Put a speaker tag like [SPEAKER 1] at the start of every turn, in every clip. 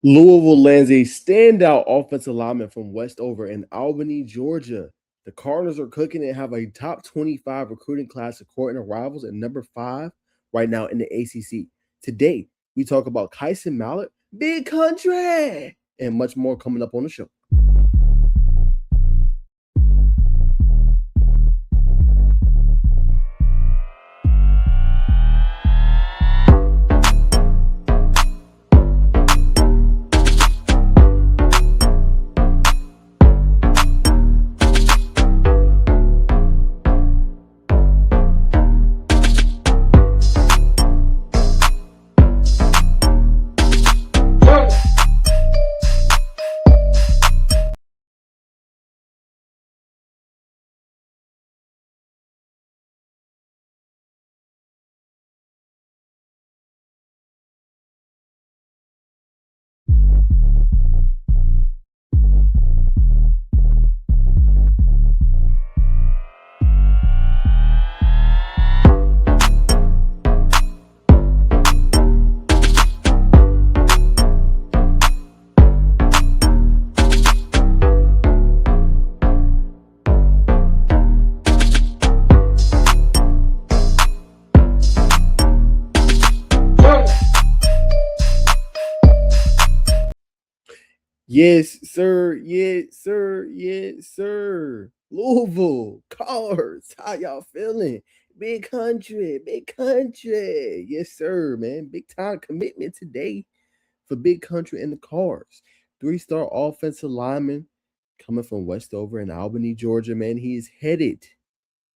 [SPEAKER 1] Louisville lands a standout offensive lineman from Westover in Albany, Georgia. The Cardinals are cooking and have a top 25 recruiting class according to rivals at number 5 right now in the ACC. Today, we talk about Kyson Mallard, Big Country, and much more coming up on the show. Yes, sir. Yes, sir. Yes, sir. Louisville, Cards. How y'all feeling? Big country, big country. Yes, sir, man. Big time commitment today for Big Country and the Cards. 3-star offensive lineman coming from Westover in Albany, Georgia, man. He is headed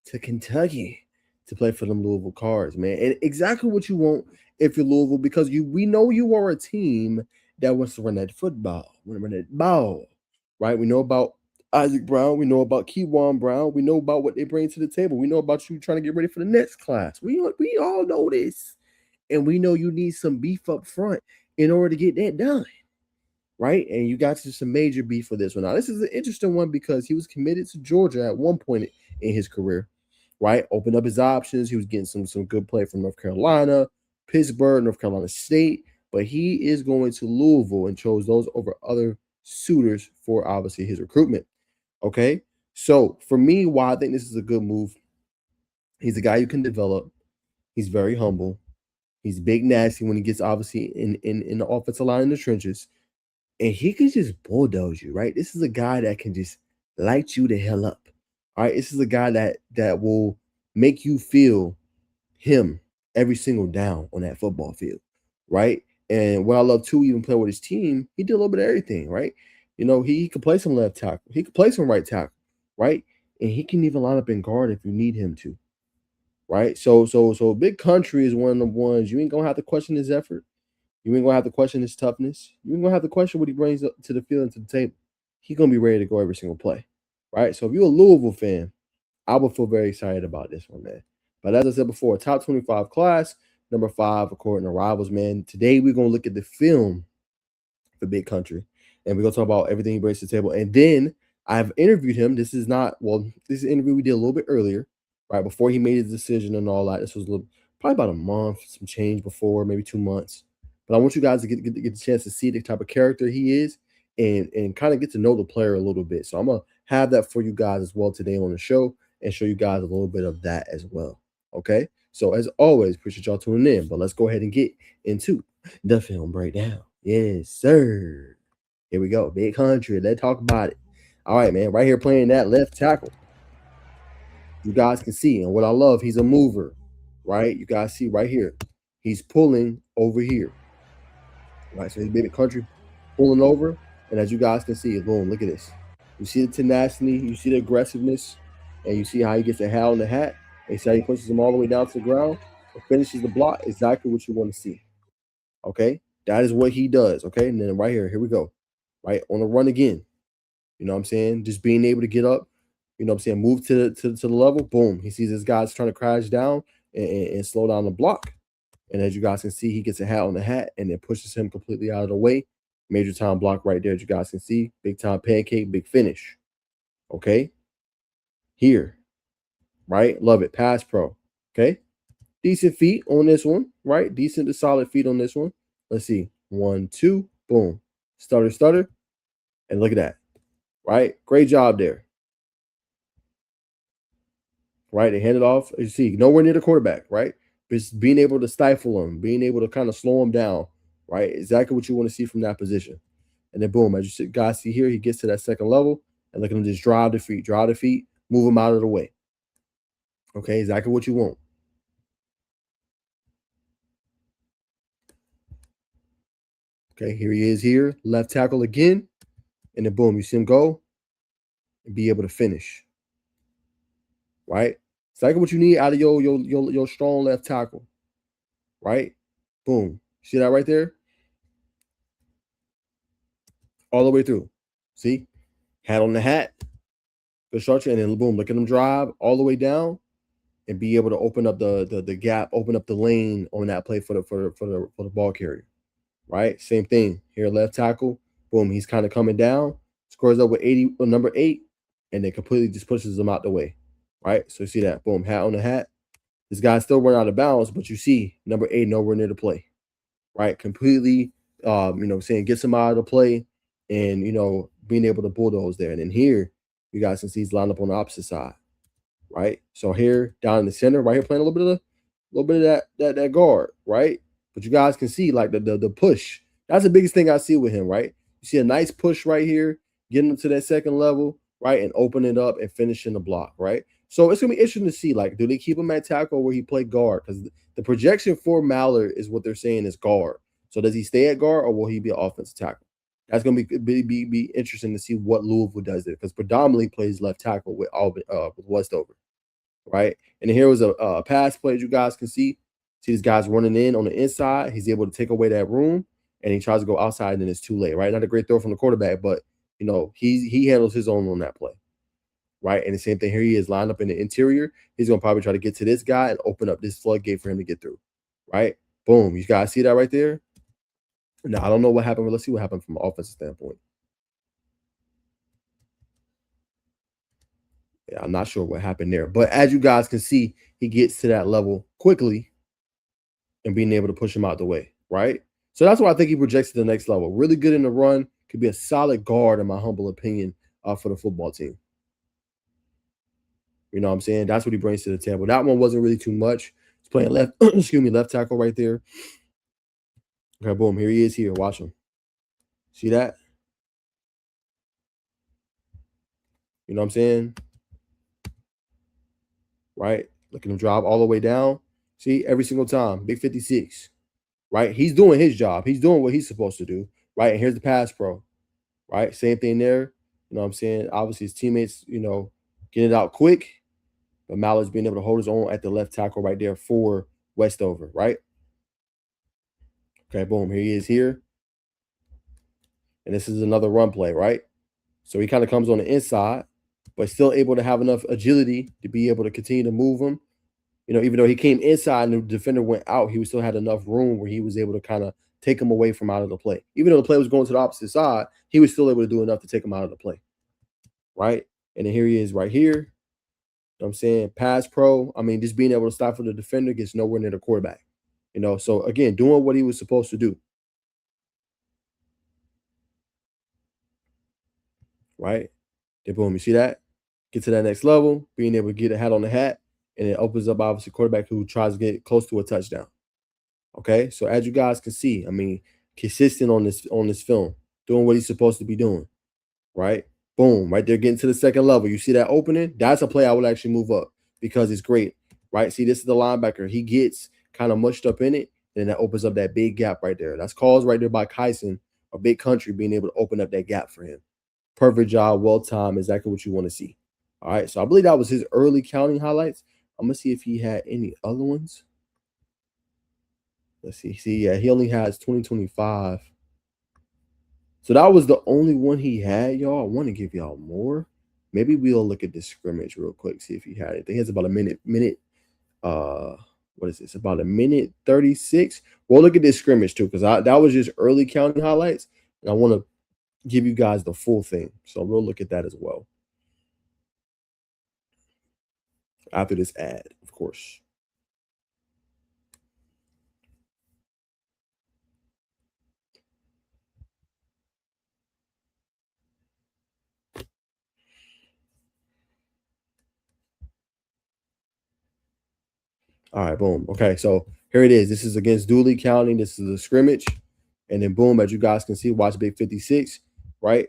[SPEAKER 1] to Kentucky to play for them Louisville Cards, man. And exactly what you want if you're Louisville, because we know you are a team that wants to run that football, want to run that ball, right? We know about Isaac Brown, we know about Kewan Brown, we know about what they bring to the table. We know about you trying to get ready for the next class. We all know this, and we know you need some beef up front in order to get that done, right? And you got some major beef for this one. Now, this is an interesting one because he was committed to Georgia at one point in his career, right? Opened up his options. He was getting some good play from North Carolina, Pittsburgh, North Carolina State, but he is going to Louisville and chose those over other suitors for obviously his recruitment. Okay, so for me, why I think this is a good move, he's a guy you can develop. He's very humble. He's big nasty when he gets obviously in the offensive line in the trenches, and he can just bulldoze you, right? This is a guy that can just light you the hell up. All right, this is a guy that will make you feel him every single down on that football field, right? And what I love too, even playing with his team, he did a little bit of everything, right? You know, he could play some left tackle, he could play some right tackle, right? And he can even line up in guard if you need him to, right? So Big Country is one of the ones you ain't gonna have to question his effort. You ain't gonna have to question his toughness. You ain't gonna have to question what he brings up to the field and to the table. He's gonna be ready to go every single play, right? So if you're a Louisville fan, I would feel very excited about this one, man. But as I said before, top 25 class, number 5 according to rivals, man. Today we're gonna look at the film for Big Country, and we're gonna talk about everything he brings to the table. And then I've interviewed him. This is not this is an interview we did a little bit earlier, right before he made his decision and all that. This was probably about a month, some change before, maybe 2 months. But I want you guys to get the chance to see the type of character he is, and kind of get to know the player a little bit. So I'm gonna have that for you guys as well today on the show, and show you guys a little bit of that as well. Okay. So as always, appreciate y'all tuning in. But let's go ahead and get into the film breakdown. Yes, sir. Here we go. Big Country. Let's talk about it. All right, man. Right here playing that left tackle. You guys can see. And what I love, he's a mover, right? You guys see right here. He's pulling over here. Right. So he's Big Country pulling over. And as you guys can see, boom, look at this. You see the tenacity, you see the aggressiveness, and you see how he gets a hat on the hat. And see how he pushes him all the way down to the ground and finishes the block. Exactly what you want to see. Okay. That is what he does. Okay. And then right here we go. Right on the run again. You know what I'm saying? Just being able to get up, you know what I'm saying, move to the level, boom. He sees his guys trying to crash down and slow down the block. And as you guys can see, he gets a hat on the hat and then pushes him completely out of the way. Major time block right there, as you guys can see. Big time pancake, big finish. Okay. Here. Right? Love it. Pass pro. Okay. Decent feet on this one, right? Decent to solid feet on this one. Let's see. 1, 2, boom. stutter. And look at that. Right? Great job there. Right? They hand it off. You see, nowhere near the quarterback, right? Just being able to stifle him, being able to kind of slow him down, right? Exactly what you want to see from that position. And then boom, as you guys see here, he gets to that second level, and look at him just drive the feet, move him out of the way. Okay, exactly what you want. Okay, here he is here, left tackle again, and then boom, you see him go and be able to finish. Right? Exactly what you need out of your strong left tackle. Right? Boom. See that right there? All the way through. See? Hat on the hat, good structure, and then boom, look at him drive all the way down and be able to open up the gap, open up the lane on that play for the ball carrier. Right? Same thing. Here, left tackle. Boom, he's kind of coming down, scores up with 80 number 8, and then completely just pushes them out the way. Right? So you see that. Boom, hat on the hat. This guy still went out of bounds, but you see number 8 nowhere near the play. Right? Completely saying gets him out of the play and being able to bulldoze there. And then here, you guys can see he's lined up on the opposite side. Right? So here, down in the center, right here, playing a little bit of that guard, right? But you guys can see like the push. That's the biggest thing I see with him, right? You see a nice push right here, getting him to that second level, right, and open it up and finishing the block, right? So it's gonna be interesting to see, like, do they keep him at tackle where he play guard? Because the projection for Mallard is what they're saying is guard. So does he stay at guard or will he be an offensive tackle? That's gonna be interesting to see what Louisville does there because predominantly plays left tackle with Westover, right? And here was a pass play, as you guys can see. See these guys running in on the inside. He's able to take away that room, and he tries to go outside, and then it's too late, right? Not a great throw from the quarterback, but he handles his own on that play, right? And the same thing here, he is lined up in the interior. He's gonna probably try to get to this guy and open up this floodgate for him to get through, right? Boom, you guys see that right there? Now I don't know what happened, but let's see what happened from an offensive standpoint. Yeah, I'm not sure what happened there, but as you guys can see, he gets to that level quickly and being able to push him out the way, right? So that's why I think he projects to the next level. Really good in the run, could be a solid guard, in my humble opinion, for the football team. You know what I'm saying? That's what he brings to the table. That one wasn't really too much. He's playing left, excuse me, left tackle right there. Okay, boom, here he is here. Watch him. See that? You know what I'm saying? Right? Look at him drive all the way down. See, every single time. Big 56. Right? He's doing his job. He's doing what he's supposed to do. Right? And here's the pass pro. Right? Same thing there. You know what I'm saying? Obviously, his teammates, getting it out quick. But Mallard's being able to hold his own at the left tackle right there for Westover, right? Okay, boom. Here he is here. And this is another run play, right? So he kind of comes on the inside, but still able to have enough agility to be able to continue to move him. Even though he came inside and the defender went out, he still had enough room where he was able to kind of take him away from out of the play. Even though the play was going to the opposite side, he was still able to do enough to take him out of the play, right? And then here he is right here. You know what I'm saying? Pass pro. I mean, just being able to stop for the defender gets nowhere near the quarterback. So again, doing what he was supposed to do, right? Then boom, you see that? Get to that next level, being able to get a hat on the hat, and it opens up obviously quarterback who tries to get close to a touchdown. Okay, so as you guys can see, I mean, consistent on this film, doing what he's supposed to be doing, right? Boom, right there, getting to the second level. You see that opening? That's a play I would actually move up because it's great, right? See, this is the linebacker. He gets kind of mushed up in it, and that opens up that big gap right there. That's caused right there by Kyson, a big Kuntry being able to open up that gap for him. Perfect job, well timed, exactly what you want to see. All right, so I believe that was his early counting highlights. I'm gonna see if he had any other ones. Let's see. See, yeah, he only has 2025. So that was the only one he had, y'all. I want to give y'all more. Maybe we'll look at this scrimmage real quick, see if he had it. He has about a minute. Uh, what is this? About a minute 36. We'll look at this scrimmage too, because that was just early counting highlights, and I want to give you guys the full thing. So we'll look at that as well after this ad, of course. All right, boom. Okay, so here it is. This is against Dooley County. This is a scrimmage. And then boom, as you guys can see, watch Big 56, right?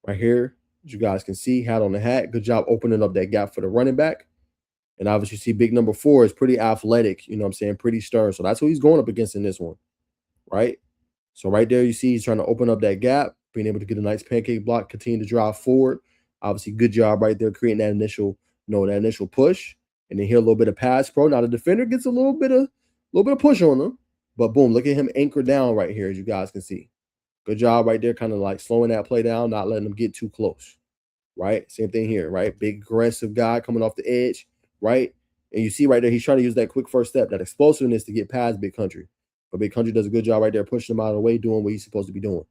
[SPEAKER 1] Right here. As you guys can see, hat on the hat. Good job opening up that gap for the running back. And obviously, you see big number 4 is pretty athletic, you know what I'm saying? Pretty stern. So that's who he's going up against in this one, right? So right there, you see he's trying to open up that gap, being able to get a nice pancake block, continue to drive forward. Obviously, good job right there, creating that initial, that initial push. And then here a little bit of pass pro. Now the defender gets a little bit of push on him, but boom, look at him anchor down right here, as you guys can see. Good job right there, kind of like slowing that play down, not letting him get too close. Right, same thing here. Right, big aggressive guy coming off the edge. Right, and you see right there, he's trying to use that quick first step, that explosiveness to get past Big Country. But Big Country does a good job right there, pushing him out of the way, doing what he's supposed to be doing.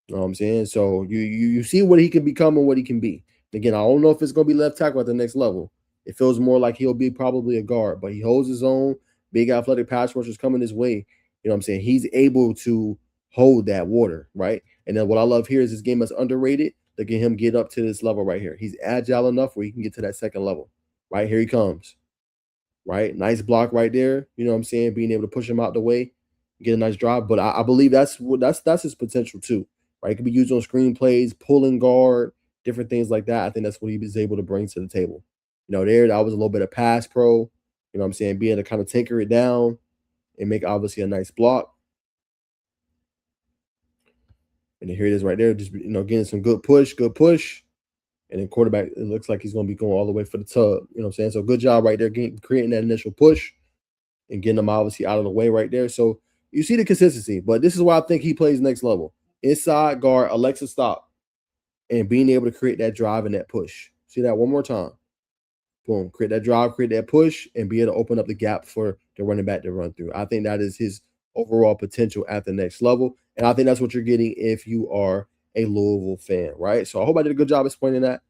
[SPEAKER 1] You know what I'm saying? So you see what he can become and what he can be. Again, I don't know if it's gonna be left tackle at the next level. It feels more like he'll be probably a guard, but he holds his own. Big athletic pass rushers coming his way. You know what I'm saying? He's able to hold that water, right? And then what I love here is this game is underrated. Look at him get up to this level right here. He's agile enough where he can get to that second level. Right here he comes. Right, nice block right there. You know what I'm saying? Being able to push him out the way, get a nice drive. But I believe that's his potential too. Right, it could be used on screen plays, pulling guard, different things like that. I think that's what he was able to bring to the table. There that was a little bit of pass pro. You know what I'm saying? Being able to kind of tinker it down and make obviously a nice block. And then here it is right there, just getting some good push. And then quarterback, it looks like he's going to be going all the way for the tub. You know what I'm saying? So good job right there, creating that initial push and getting them obviously out of the way right there. So you see the consistency, but this is why I think he plays next level. Inside guard, Alexa stop, and being able to create that drive and that push. See that one more time. Boom, create that drive, create that push, and be able to open up the gap for the running back to run through. I think that is his overall potential at the next level. And I think that's what you're getting if you are a Louisville fan, right? So I hope I did a good job explaining that.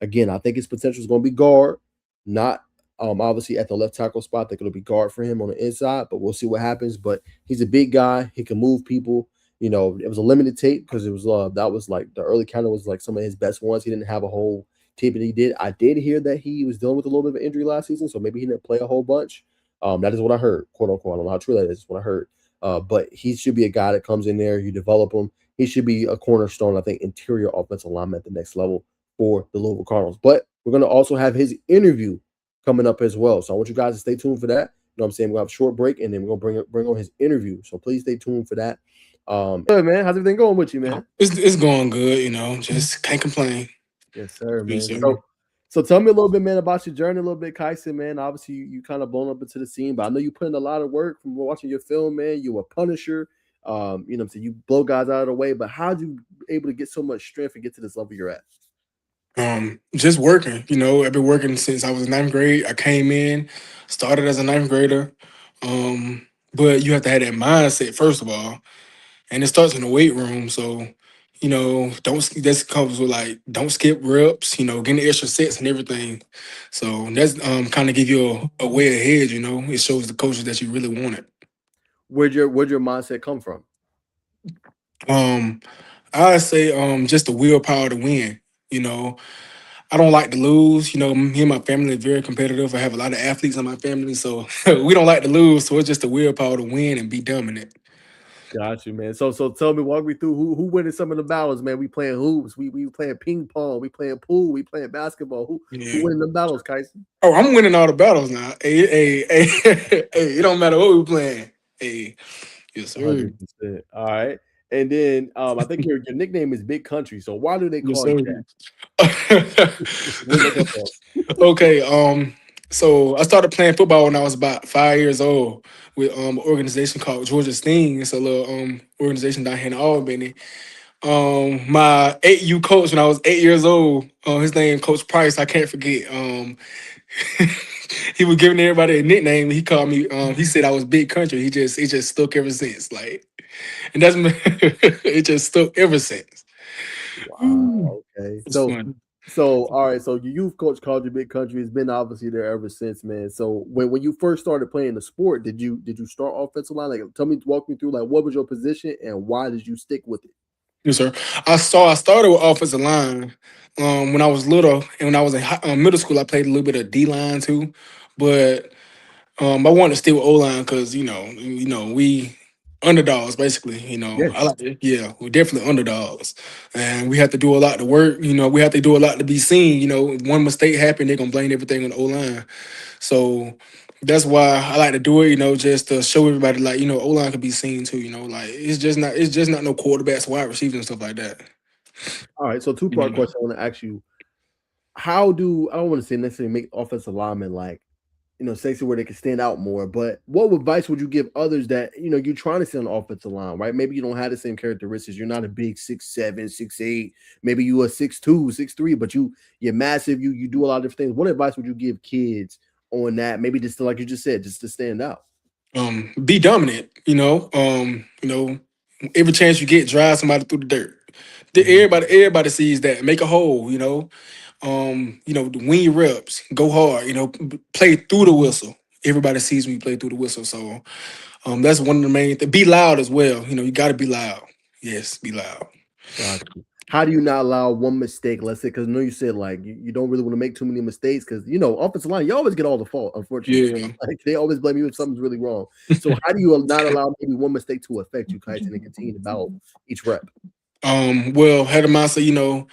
[SPEAKER 1] Again, I think his potential is going to be guard, not obviously at the left tackle spot. I think it'll be guard for him on the inside, but we'll see what happens. But he's a big guy. He can move people. It was a limited tape because it was that was like the early counter was like some of his best ones. He didn't have a whole tape that he did. I did hear that he was dealing with a little bit of an injury last season, so maybe he didn't play a whole bunch. That is what I heard, quote unquote. I don't know how true that is. What I heard. But he should be a guy that comes in there, you develop him. He should be a cornerstone, I think, interior offensive lineman at the next level for the Louisville Cardinals. But we're going to also have his interview coming up as well. So I want you guys to stay tuned for that. You know what I'm saying? We'll have a short break, and then we're going to bring on his interview. So please stay tuned for that. Good, man. How's everything going with you, man?
[SPEAKER 2] It's going good, just can't complain.
[SPEAKER 1] Yes, sir, man.
[SPEAKER 2] Yes, sir.
[SPEAKER 1] So tell me a little bit, man, about your journey a little bit, Kyson, man. Obviously, you kind of blown up into the scene, but I know you put in a lot of work from watching your film, man. You were a Punisher. You know what I'm saying? You blow guys out of the way, but how'd you able to get so much strength and get to this level you're at?
[SPEAKER 2] Just working, I've been working since I was in ninth grade. I came in, started as a ninth grader. But you have to have that mindset, first of all. And it starts in the weight room. So, don't this comes with like don't skip reps, getting the extra sets and everything. So that's kind of give you a way ahead, It shows the coaches that you really want it.
[SPEAKER 1] Where'd your mindset come from?
[SPEAKER 2] Um, I say just the willpower to win, you know. I don't like to lose. Me and my family are very competitive. I have a lot of athletes in my family, so we don't like to lose. So it's just the willpower to win and be dominant.
[SPEAKER 1] Got you, man. So tell me, walk me through who winning some of the battles, man. We playing hoops, we playing ping pong, we playing pool, we playing basketball. Who
[SPEAKER 2] Yeah.
[SPEAKER 1] winning the battles, Kyson?
[SPEAKER 2] Oh, I'm winning all the battles now. Hey, it don't matter what we playing. Hey, yes, sir.
[SPEAKER 1] 100%. All right. And then I think your nickname is Big Country. So why do they
[SPEAKER 2] Yes,
[SPEAKER 1] call you
[SPEAKER 2] sir.
[SPEAKER 1] that? Where did that come from?
[SPEAKER 2] Okay. So I started playing football when I was about 5 years old with an organization called Georgia Sting. It's a little organization down here in Albany. My 8U coach when I was 8 years old, his name Coach Price. I can't forget. He was giving everybody a nickname. He called me. He said I was Big Country. It just stuck ever since. Like, and that's it just stuck ever since. Mm.
[SPEAKER 1] Wow. Okay.
[SPEAKER 2] It's
[SPEAKER 1] So
[SPEAKER 2] fun.
[SPEAKER 1] so all right. So your youth coach called you Big Country. It's been obviously there ever since, man. So when you first started playing the sport, did you start offensive line? Like, walk me through like what was your position and why did you stick with it?
[SPEAKER 2] Yes, sir. I started with offensive line when I was little, and when I was in middle school, I played a little bit of D line too. But I want to stay with O line because we underdogs basically. I
[SPEAKER 1] Yes.
[SPEAKER 2] like it. Yeah, we're definitely underdogs, and we have to do a lot to work. We have to do a lot to be seen. If one mistake happened, they're gonna blame everything on the O line. So that's why I like to do it. Just to show everybody like O line can be seen too. Like it's just not no quarterbacks, wide receivers and stuff like that.
[SPEAKER 1] All right. So two-part
[SPEAKER 2] You
[SPEAKER 1] question. I want to ask you: how do I don't want to say necessarily make offensive linemen like safety where they can stand out more. But what advice would you give others that you're trying to sit on the offensive line, right? Maybe you don't have the same characteristics. You're not a big 6'7", 6'8". Maybe you are 6'2", 6'3", but you're massive. You do a lot of different things. What advice would you give kids on that? Maybe just to, like you just said, just to stand out.
[SPEAKER 2] Be dominant. Every chance you get, drive somebody through the dirt.
[SPEAKER 1] Mhm.
[SPEAKER 2] Everybody sees that. Make a hole. Win your reps, go hard. Play through the whistle. Everybody sees when you play through the whistle. So that's one of the main things. Be loud as well. You got to be loud. Yes, be loud.
[SPEAKER 1] Got you. How do you not allow one mistake? Let's say, because I know you said like you don't really want to make too many mistakes because offensive line, you always get all the fault. Unfortunately,
[SPEAKER 2] Yeah.
[SPEAKER 1] like they always blame you if something's really wrong. So how do you not allow maybe one mistake to affect you, Kyson, and continue to battle each rep?
[SPEAKER 2] Well, had a mindset.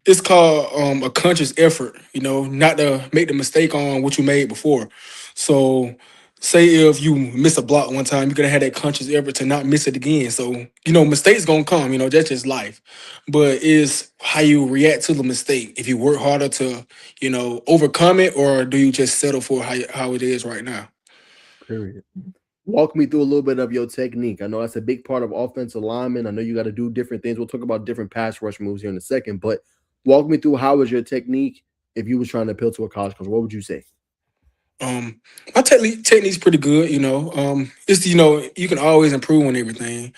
[SPEAKER 2] It's called a conscious effort, not to make the mistake on what you made before. So, say if you miss a block one time, you gotta have that conscious effort to not miss it again. So, mistakes gonna come, that's just life. But it's how you react to the mistake. If you work harder to, overcome it, or do you just settle for how it is right now?
[SPEAKER 1] Period. Walk me through a little bit of your technique. I know that's a big part of offensive lineman. I know you got to do different things. We'll talk about different pass rush moves here in a second, but walk me through how was your technique if you was trying to appeal to a college coach? What would you say?
[SPEAKER 2] Um, my technique's pretty good, It's you can always improve on everything.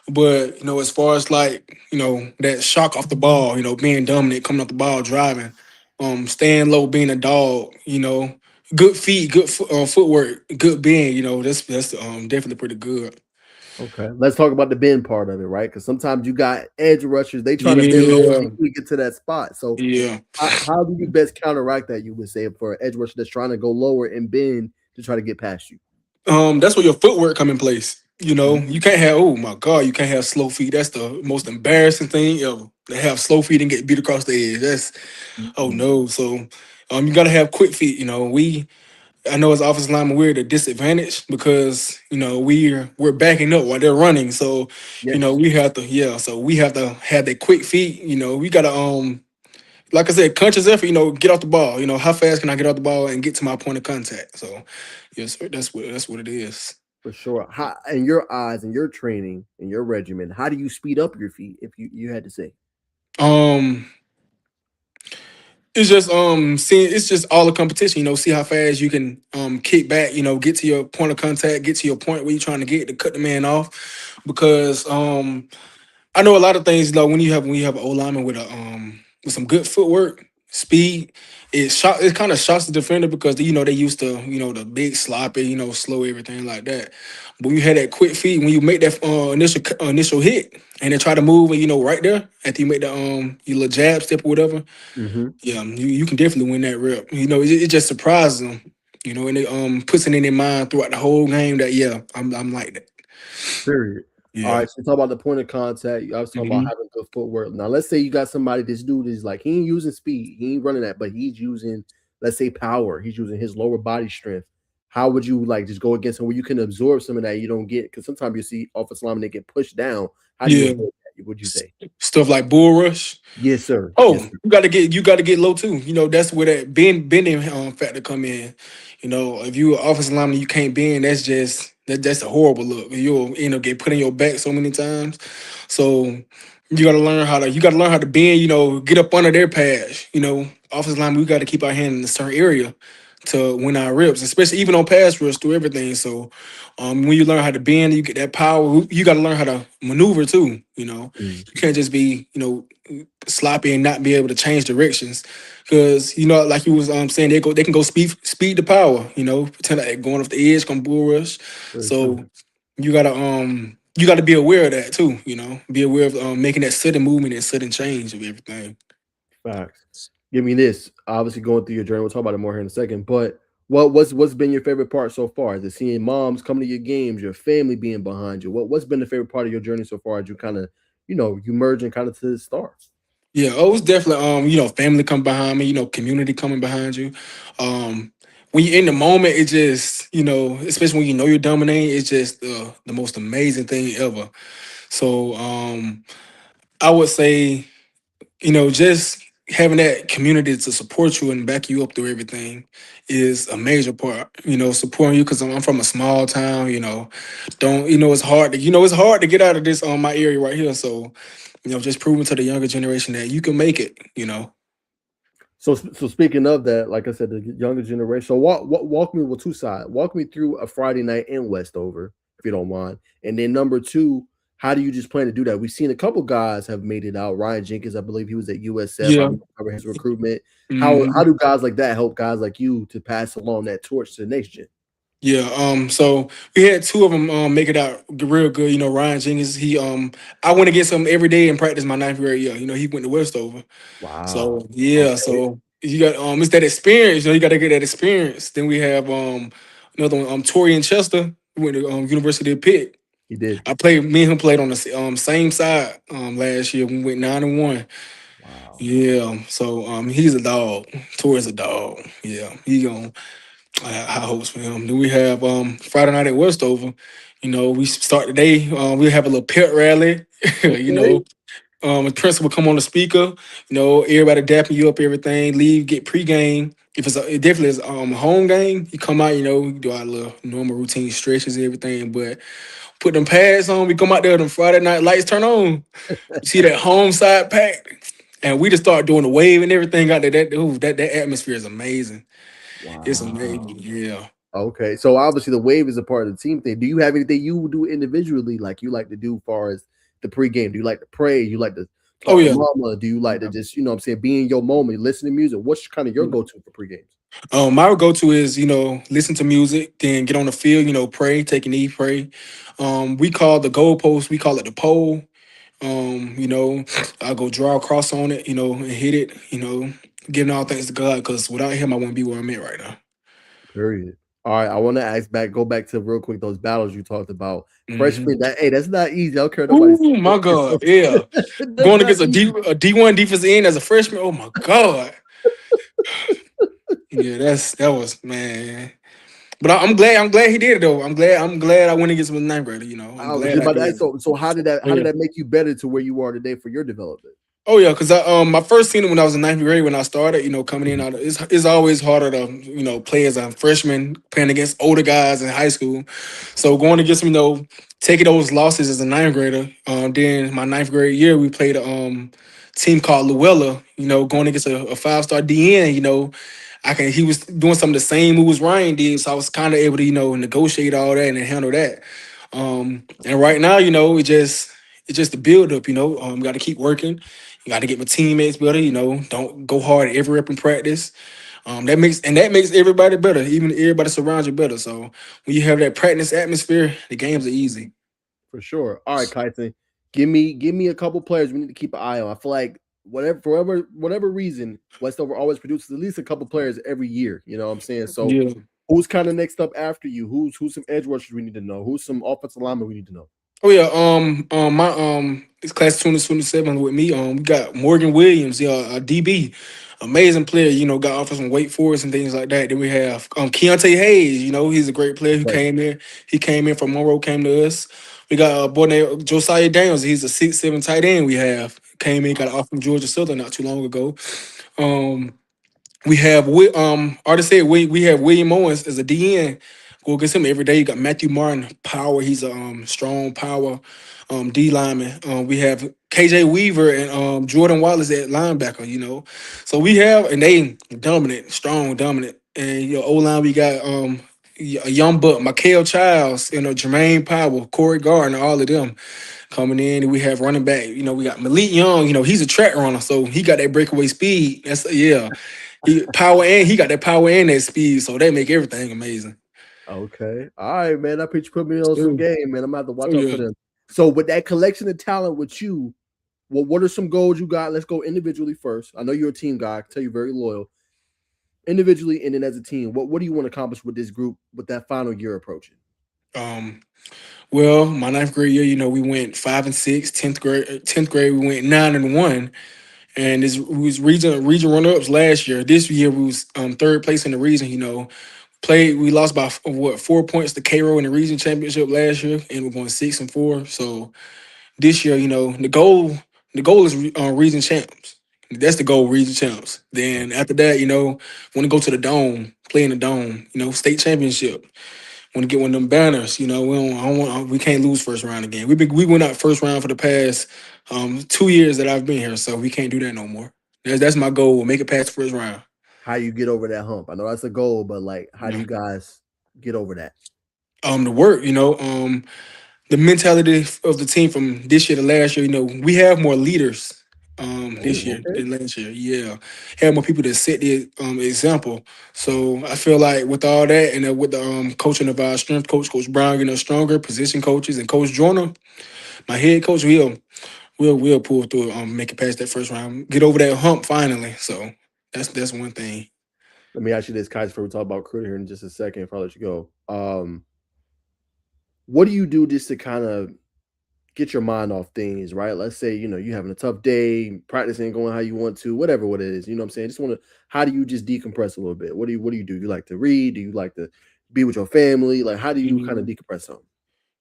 [SPEAKER 2] But as far as like that shock off the ball, being dominant, coming off the ball, driving, staying low, being a dog, good feet, good footwork, good bend, that's definitely pretty good.
[SPEAKER 1] Okay, let's talk about the bend part of it, right? Because sometimes you got edge rushers, they trying to bend low
[SPEAKER 2] Yeah,
[SPEAKER 1] before you get to that spot. So
[SPEAKER 2] yeah.
[SPEAKER 1] how do you best counteract that? You would say for an edge rusher that's trying to go lower and bend to try to get past you.
[SPEAKER 2] That's where your footwork come in place. You can't have, oh my God, you can't have slow feet. That's the most embarrassing thing ever. To have slow feet and get beat across the edge. That's oh
[SPEAKER 1] Mhm.
[SPEAKER 2] no. So you gotta have quick feet. I know as offensive linemen we're at a disadvantage because we're backing up while they're running. So
[SPEAKER 1] Yes,
[SPEAKER 2] we have to have that quick feet. We gotta like I said, conscious effort. Get off the ball. How fast can I get off the ball and get to my point of contact? So yes, sir, that's what it is.
[SPEAKER 1] for sure. How, in your eyes, in your training, in your regimen, how do you speed up your feet? If you had to say,
[SPEAKER 2] Um, it's just seeing it's just all the competition, see how fast you can kick back, get to your point of contact, get to your point where you're trying to get to cut the man off. Because I know a lot of things though when you have an O lineman with some good footwork, speed, it kind of shocks the defender because they used to the big sloppy, slow everything like that. But when you had that quick feet, when you make that initial hit and then try to move and right there after you make the your little jab step or whatever,
[SPEAKER 1] mm-hmm.
[SPEAKER 2] yeah, you can definitely win that rep. It just surprises them, and it puts it in their mind throughout the whole game that yeah, I'm like that.
[SPEAKER 1] Period. All
[SPEAKER 2] Yeah.
[SPEAKER 1] right, so talk about the point of contact. I was talking about
[SPEAKER 2] Hmm.
[SPEAKER 1] having good footwork. Now, let's say you got somebody. This dude is like he ain't using speed, he ain't running that, but he's using, let's say, power. He's using his lower body strength. How would you like just go against him where you can absorb some of that you don't get? Because sometimes you see offensive linemen they get pushed down. How do you
[SPEAKER 2] Yeah.
[SPEAKER 1] avoid that? Would you say?
[SPEAKER 2] Stuff like bull rush.
[SPEAKER 1] Yes, sir. Yes,
[SPEAKER 2] Oh,
[SPEAKER 1] sir.
[SPEAKER 2] you got to get low too. That's where that bending factor come in. If you an offensive lineman, you can't bend. That's a horrible look. You'll get put in your back so many times. So you got to learn how to bend. Get up under their pads. Offensive lineman, we got to keep our hand in a certain area to win our reps, especially even on pass rush through everything. So when you learn how to bend, you get that power. You got to learn how to maneuver too.
[SPEAKER 1] Mm,
[SPEAKER 2] You can't just be sloppy and not be able to change directions because like you was saying they can go speed to power, pretend like they're going off the edge, gonna bull rush.
[SPEAKER 1] very true.
[SPEAKER 2] So you gotta be aware of that too, be aware of making that sudden movement and sudden change of everything.
[SPEAKER 1] Facts. Give me this. Obviously, going through your journey, we'll talk about it more here in a second. But What's been your favorite part so far? Is it seeing moms coming to your games, your family being behind you? What's been the favorite part of your journey so far as you kind of, you merging kind of to the stars?
[SPEAKER 2] Yeah, oh, it's definitely family come behind me, community coming behind you. Um, when you're in the moment, it just, especially when you know you're dominating, it's just the most amazing thing ever. So I would say, just having that community to support you and back you up through everything is a major part. Supporting you because I'm from a small town. Don't it's hard to it's hard to get out of this my area right here. So just proving to the younger generation that you can make it.
[SPEAKER 1] So speaking of that, like I said, the younger generation. So walk me with two sides. Walk me through a Friday night in Westover, if you don't mind. And then number two, how do you just plan to do that? We've seen a couple guys have made it out. Ryan Jenkins, I believe he was at USF. I
[SPEAKER 2] Yeah.
[SPEAKER 1] remember his recruitment. How
[SPEAKER 2] Mhm.
[SPEAKER 1] do guys like that help guys like you to pass along that torch to the next gen?
[SPEAKER 2] Yeah. So we had two of them make it out real good. Ryan Jenkins. I went against him every day in practice my ninth grade year. He went to Westover. So
[SPEAKER 1] Wow.
[SPEAKER 2] yeah.
[SPEAKER 1] Okay.
[SPEAKER 2] So you got it's that experience. You got to get that experience. Then we have another one. Tori and Chester. He went to University of Pitt.
[SPEAKER 1] He did.
[SPEAKER 2] Me and him played on the same side last year. We went 9-1.
[SPEAKER 1] Wow.
[SPEAKER 2] Yeah. So he's a dog. Tori's a dog. Yeah. He gonna high hopes for him. Then we have Friday night at Westover. We start the day. We have a little pet rally.
[SPEAKER 1] Okay.
[SPEAKER 2] The principal come on the speaker. Everybody dapping you up, everything. Leave, get pregame. If it definitely is a home game, you come out. We do our little normal routine stretches and everything. But put them pads on. We come out there. Them Friday night lights turn on. You see that home side packed. And we just start doing the wave and everything out there. That atmosphere is amazing. It's amazing.
[SPEAKER 1] Wow.
[SPEAKER 2] Yeah.
[SPEAKER 1] Okay, so obviously the wave is a part of the team thing. Do you have anything you would do individually, like you like to do, as far as the pregame? Do you like to pray? You like to
[SPEAKER 2] Oh
[SPEAKER 1] talk to
[SPEAKER 2] yeah.
[SPEAKER 1] mama? Do you like to just, what I'm saying, be in your moment, listen to music? What's kind of your
[SPEAKER 2] Yeah.
[SPEAKER 1] go to for pregames?
[SPEAKER 2] My go to is listen to music, then get on the field, pray, take a knee, pray. We call the goalpost, we call it the pole. I go draw a cross on it, and hit it, giving all thanks to God, because without him, I wouldn't be where I'm at right now.
[SPEAKER 1] Period. All right, I want to go back to real quick those battles you talked about.
[SPEAKER 2] Hmm.
[SPEAKER 1] Freshman, that's not easy. I don't care what nobody
[SPEAKER 2] Oh my God, yeah.
[SPEAKER 1] says. That's
[SPEAKER 2] Going
[SPEAKER 1] not
[SPEAKER 2] against
[SPEAKER 1] easy.
[SPEAKER 2] a D1 defensive end as a freshman. Oh my God. Yeah, that was man. But I'm glad. I'm glad he did it though. I'm glad I went against him as a ninth grader. I'm
[SPEAKER 1] I was
[SPEAKER 2] glad
[SPEAKER 1] just
[SPEAKER 2] I
[SPEAKER 1] about to ask.
[SPEAKER 2] did.
[SPEAKER 1] So how did that
[SPEAKER 2] Oh yeah.
[SPEAKER 1] make you better to where you are today for your development?
[SPEAKER 2] Oh yeah, because my first seen it when I was in ninth grade when I started. Coming in it's always harder to play as a freshman playing against older guys in high school. So going against taking those losses as a ninth grader. Then my ninth grade year we played a team called Louisville. Going against a 5-star DN. He was doing some of the same moves Ryan did, so I was kind of able to negotiate all that and handle that. And right now, it's just the build up. Got to keep working. You got to get my teammates better. Don't go hard every rep in practice. That makes everybody better, even everybody surrounds you better. So when you have that practice atmosphere, the games are easy.
[SPEAKER 1] For sure. All right, Kyson. Give me a couple players we need to keep an eye on. I feel like whatever reason, Westover always produces at least a couple players every year. You know what I'm saying? So
[SPEAKER 2] Yeah.
[SPEAKER 1] who's kind of next up after you? Who's some edge rushers we need to know? Who's some offensive linemen we need to know?
[SPEAKER 2] Oh yeah, my it's class 2027 with me. We got Morgan Williams, yeah, a DB, amazing player. Got offers from Wake Forest and things like that. Then we have Keontae Hayes. He's a great player who
[SPEAKER 1] Right.
[SPEAKER 2] came here. He came in from Monroe, came to us. We got a boy named Josiah Daniels. He's a 6'7" tight end. We have came in, got an offer from Georgia Southern not too long ago. Um, we have already said we have William Owens as a DN. Go against him every day. You got Matthew Martin, power. He's a strong power D lineman. We have KJ Weaver and Jordan Wallace at linebacker. So we have and they dominant, strong, dominant. And O line we got a young buck, Mikael Childs, Jermaine Powell, Corey Gardner, all of them coming in. And we have running back. We got Malik Young. He's a track runner, so he got that breakaway speed. That's yeah. He got that power and that speed, so that make everything amazing.
[SPEAKER 1] Okay. All right, man. I put you put me on some
[SPEAKER 2] Oh,
[SPEAKER 1] game, man. I'm gonna have to
[SPEAKER 2] oh
[SPEAKER 1] watch out for
[SPEAKER 2] yeah.
[SPEAKER 1] them. So with that collection of talent with you, what are some goals you got? Let's go individually first. I know you're a team guy. I can tell you're very loyal. individually and then as a team, what do you want to accomplish with this group with that final year approaching?
[SPEAKER 2] Um, well, my ninth grade year, we went 5-6. Tenth grade, we went 9-1, and this we was region runner ups last year. This year we was third place in the region. Played we lost by 4 points to Cairo in the region championship last year, and we won 6-4. So this year, the goal is region champs. That's the goal, region champs. Then after that, want to go to the dome, play in the dome. State championship. Want to get one of them banners. We don't, I don't want, we can't lose first round again. We went out first round for the past 2 years that I've been here, so we can't do that no more. That's my goal. Make it past the first round.
[SPEAKER 1] How you get over that hump? I know that's a goal, but like, how
[SPEAKER 2] You
[SPEAKER 1] do
[SPEAKER 2] know,
[SPEAKER 1] you guys get over that?
[SPEAKER 2] the work. The mentality of the team from this year to last year. We have more leaders this
[SPEAKER 1] Oh,
[SPEAKER 2] year
[SPEAKER 1] okay.
[SPEAKER 2] than last year. Yeah, have more people that set the example. So I feel like with all that and with the coaching of our strength coach, Coach Brown, stronger position coaches and Coach Joyner, my head coach, we'll pull through, make it past that first round, get over that hump finally. So that's one thing.
[SPEAKER 1] Let me ask you this, Kaiser, before we talk about recruiting here in just a second. Before I let you go, what do you do just to kind of get your mind off things, right? Let's say, you're having a tough day, practice ain't going how you want to, whatever what it is. You know what I'm saying? Just want to how do you just decompress a little bit? What do you do? You like to read? Do you like to be with your family? Like how do you kind of
[SPEAKER 2] Mhm.
[SPEAKER 1] decompress something?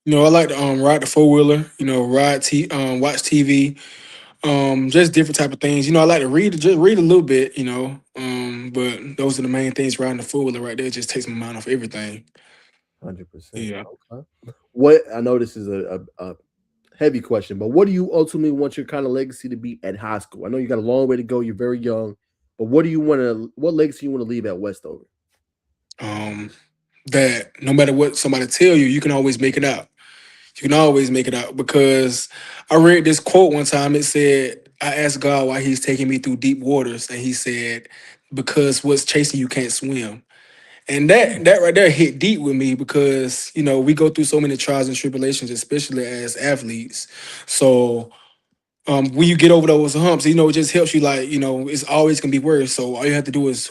[SPEAKER 2] I like to ride the 4-wheeler. Watch TV. Just different type of things. I like to read, just read a little bit. But those are the main things. Riding the 4-wheeler right there just takes my mind off everything.
[SPEAKER 1] 100%.
[SPEAKER 2] Yeah.
[SPEAKER 1] Okay. What I know this is a heavy question, but what do you ultimately want your kind of legacy to be at high school? I know you got a long way to go. You're very young, but what legacy you want to leave at Westover?
[SPEAKER 2] Um, that no matter what somebody tell you, you can always make it out. You can always make it out because I read this quote one time. It said, I asked God why he's taking me through deep waters. And he said, because what's chasing you can't swim. And that right there hit deep with me because, we go through so many trials and tribulations, especially as athletes. So when you get over those humps, it just helps you like, it's always gonna be worse. So all you have to do is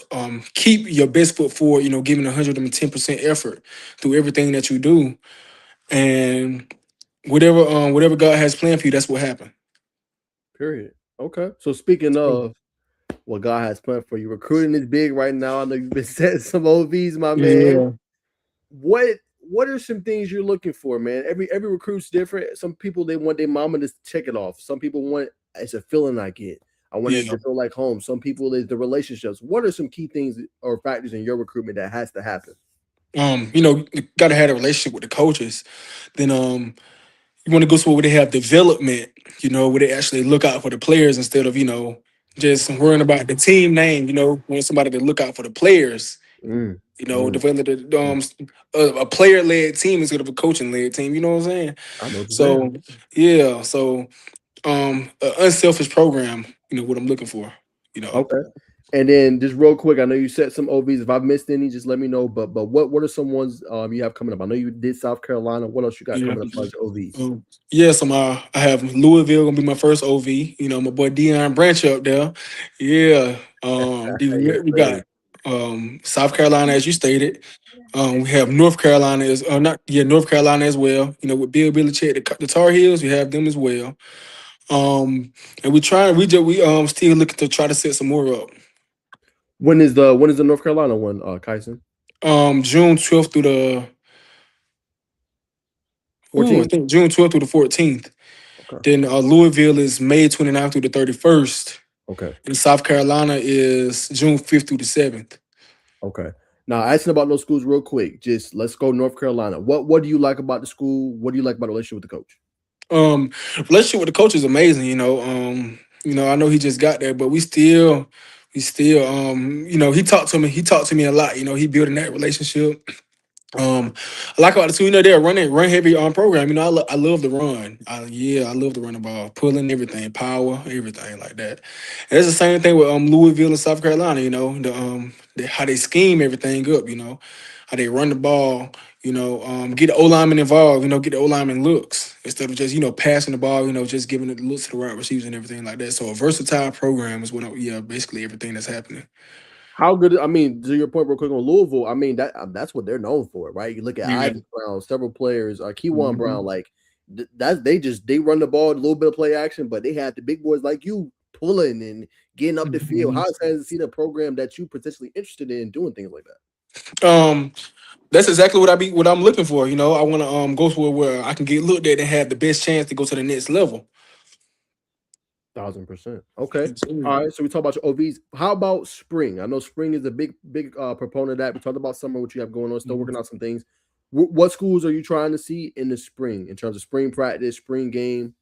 [SPEAKER 2] keep your best foot forward, giving 110% effort through everything that you do. And whatever God has planned for you, that's what happened.
[SPEAKER 1] Period. Okay. So speaking of what God has planned for you, recruiting is big right now. I know you've been setting some OVs, my man.
[SPEAKER 2] Yeah.
[SPEAKER 1] What are some things you're looking for, man? Every recruit's different. Some people they want their mama to check it off. Some people want it's a feeling I get. I want it
[SPEAKER 2] Yeah.
[SPEAKER 1] to feel like home. Some people is the relationships. What are some key things or factors in your recruitment that has to happen?
[SPEAKER 2] You gotta have a relationship with the coaches. Then you want to go somewhere where they have development, where they actually look out for the players instead of, just worrying about the team name, want somebody to look out for the players,
[SPEAKER 1] Mm, mm,
[SPEAKER 2] develop
[SPEAKER 1] mm.
[SPEAKER 2] a player led team instead of a coaching led team, you know what I'm saying?
[SPEAKER 1] I know what you're saying.
[SPEAKER 2] So yeah, so an unselfish program, what I'm looking for, you know.
[SPEAKER 1] Okay. And then just real quick, I know you set some OVs. If I've missed any, just let me know. But what are some ones you have coming up? I know you did South Carolina. What else you got
[SPEAKER 2] Yeah.
[SPEAKER 1] coming up as far as your OVs?
[SPEAKER 2] Yeah, so I have Louisville gonna be my first OV. My boy Dion Branch up there. Yeah.
[SPEAKER 1] Yes,
[SPEAKER 2] We
[SPEAKER 1] sir.
[SPEAKER 2] got South Carolina as you stated. We have North Carolina as not yeah North Carolina as well. With Bill Belichick, the Tar Heels, we have them as well. And we still looking to try to set some more up.
[SPEAKER 1] When is the North Carolina one, Kyson?
[SPEAKER 2] June 12th through the I
[SPEAKER 1] 14?
[SPEAKER 2] think June 12th through the 14th.
[SPEAKER 1] Okay.
[SPEAKER 2] Then Louisville is May 29th through the 31st.
[SPEAKER 1] Okay.
[SPEAKER 2] And South Carolina is June 5th through the 7th.
[SPEAKER 1] Okay. Now asking about those schools real quick. Just let's go North Carolina. What do you like about the school? What do you like about the relationship with the coach?
[SPEAKER 2] Um, Relationship with the coach is amazing, I know he just got there, but we still he talked to me a lot, he building that relationship. Um, I like about the two, they're running run heavy on program. I love the run. I love to run the ball, pulling everything, power, everything like that. And it's the same thing with Louisville and South Carolina. How they scheme everything up. How they run the ball. Get the O lineman involved. Get the O lineman looks instead of just passing the ball. Just giving it looks to the right receivers and everything like that. So a versatile program is basically everything that's happening.
[SPEAKER 1] How good? I mean, to your point, real quick on Louisville. I mean that's what they're known for, right? You look at
[SPEAKER 2] Yeah.
[SPEAKER 1] Ivy Brown, several players, Keywan Brown.
[SPEAKER 2] Mhm.
[SPEAKER 1] Like that's they run the ball, a little bit of play action, but they had the big boys like you pulling and getting up the field.
[SPEAKER 2] Mhm.
[SPEAKER 1] How excited to see the program that you potentially interested in doing things like that.
[SPEAKER 2] Um, that's exactly what I'm looking for. You know, I want to go to where I can get looked at and have the best chance to go to the next level.
[SPEAKER 1] 1,000%. Okay.
[SPEAKER 2] Yes, sir.
[SPEAKER 1] All right. So we talk about your OVs. How about spring? I know spring is a big proponent of that. We talked about summer, what you have going on, still
[SPEAKER 2] Mhm.
[SPEAKER 1] working out some things. What schools are you trying to see in the spring in terms of spring practice, spring game?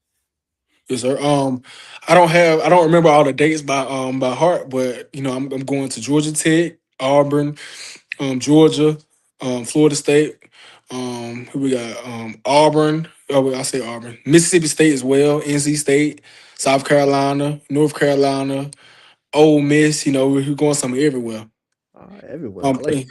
[SPEAKER 2] Yes, sir. I don't remember all the dates by heart, but you know, I'm going to Georgia Tech, Auburn, Georgia, Florida State. Who we got? Auburn. Oh, well, I say Auburn. Mississippi State as well. NC State, South Carolina, North Carolina, Ole Miss. You know, we're going somewhere everywhere.
[SPEAKER 1] Everywhere. I like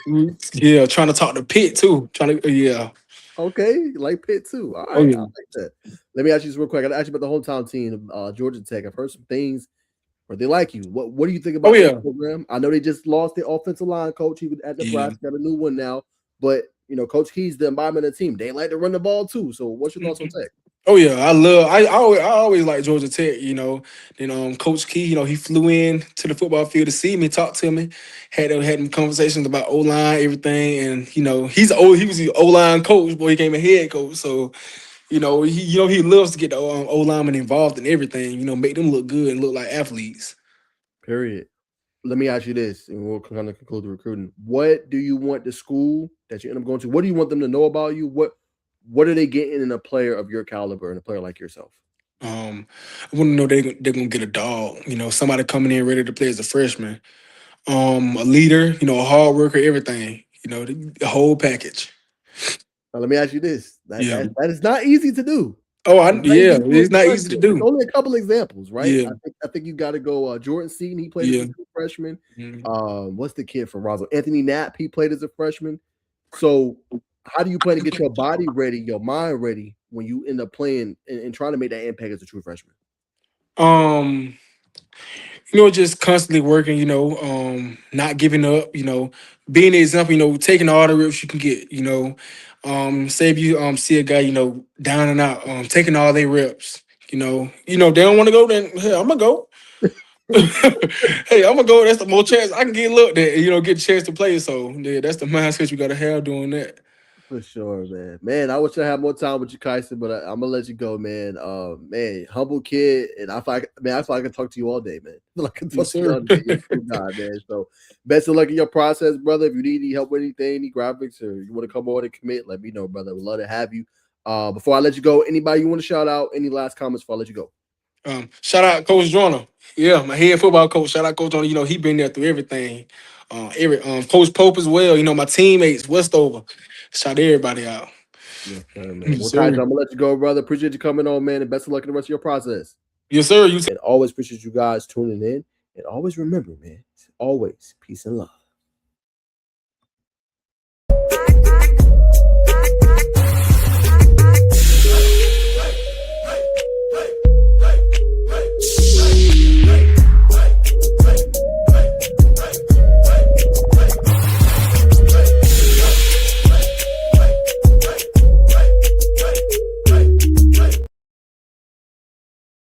[SPEAKER 2] Yeah, trying to talk to Pitt too. Trying to, yeah.
[SPEAKER 1] okay, like Pitt too. All
[SPEAKER 2] Oh
[SPEAKER 1] right, I
[SPEAKER 2] yeah.
[SPEAKER 1] like that. Let me ask you this real quick. I got to ask you about the hometown team, Georgia Tech. I've heard some things or they like you. What do you think
[SPEAKER 2] Oh
[SPEAKER 1] about that
[SPEAKER 2] yeah.
[SPEAKER 1] program? I know they just lost their offensive line coach. He was at
[SPEAKER 2] Yeah.
[SPEAKER 1] Nebraska, got a new one now. But you know, Coach Key's the environment of the team. They like to run the ball too. So what's your thoughts on Tech?
[SPEAKER 2] Oh yeah, I always like Georgia Tech, you know. Then Coach Key, you know, he flew in to the football field to see me, talk to me, had them conversations about O line, everything, and you know, he was the O line coach, boy, he came a head coach, so he loves to get the O lineman involved in everything, you know, make them look good and look like athletes.
[SPEAKER 1] Period. Let me ask you this, and we'll kind of conclude the recruiting. What do you want the school that you end up going to? What do you want them to know about you? What are they getting in a player of your caliber and a player like yourself?
[SPEAKER 2] I want to know they're gonna get a dog, you know, somebody coming in ready to play as a freshman, a leader, you know, a hard worker, everything, you know, the whole package.
[SPEAKER 1] Now, let me ask you this:
[SPEAKER 2] Yeah.
[SPEAKER 1] that is not easy to do.
[SPEAKER 2] Oh,
[SPEAKER 1] It's not easy
[SPEAKER 2] yeah,
[SPEAKER 1] to do
[SPEAKER 2] it's
[SPEAKER 1] as a
[SPEAKER 2] not easy to
[SPEAKER 1] freshman. It's
[SPEAKER 2] do.
[SPEAKER 1] only a couple examples, right?
[SPEAKER 2] Yeah,
[SPEAKER 1] I think you got to go. Jordan Seaton, he played as
[SPEAKER 2] yeah.
[SPEAKER 1] a true freshman.
[SPEAKER 2] Mhm.
[SPEAKER 1] What's the kid from Roswell? Anthony Knapp, he played as a freshman. So, how do you plan to get your body ready, your mind ready when you end up playing and trying to make that impact as a true freshman?
[SPEAKER 2] Um, just constantly working, not giving up, being the example, taking all the reps you can get, say if you see a guy, down and out, taking all their reps, they don't want to go, then hey, I'm gonna go. Hey, I'm gonna go. That's the more chance I can get looked at, get a chance to play. So yeah, that's the mindset you gotta have doing that.
[SPEAKER 1] For sure, man. Man, I wish I had more time with you, Kyson, but I'm gonna let you go, man. Man, humble kid, and I feel like I can talk to you all day, man. I feel like I can
[SPEAKER 2] Yes,
[SPEAKER 1] talk to you
[SPEAKER 2] sir.
[SPEAKER 1] all day. You're a cool guy, man. So, best of luck in your process, brother. If you need any help with anything, any graphics, or you want to come on and commit, let me know, brother. We'd love to have you. Before I let you go, anybody you want to shout out? Any last comments before I let you go?
[SPEAKER 2] Shout out Coach Joyner. Yeah, my head football coach. Shout out Coach Joyner. He been there through everything. Every Coach Pope as well. My teammates, Westover. Shout everybody out.
[SPEAKER 1] Yes, sir, man.
[SPEAKER 2] Yes,
[SPEAKER 1] Well, Kyson,
[SPEAKER 2] sir.
[SPEAKER 1] I'm gonna let you go, brother. Appreciate you coming on, man, and best of luck in the rest of your process.
[SPEAKER 2] Yes, sir. You
[SPEAKER 1] And always appreciate you guys tuning in. And always remember, man, always peace and love.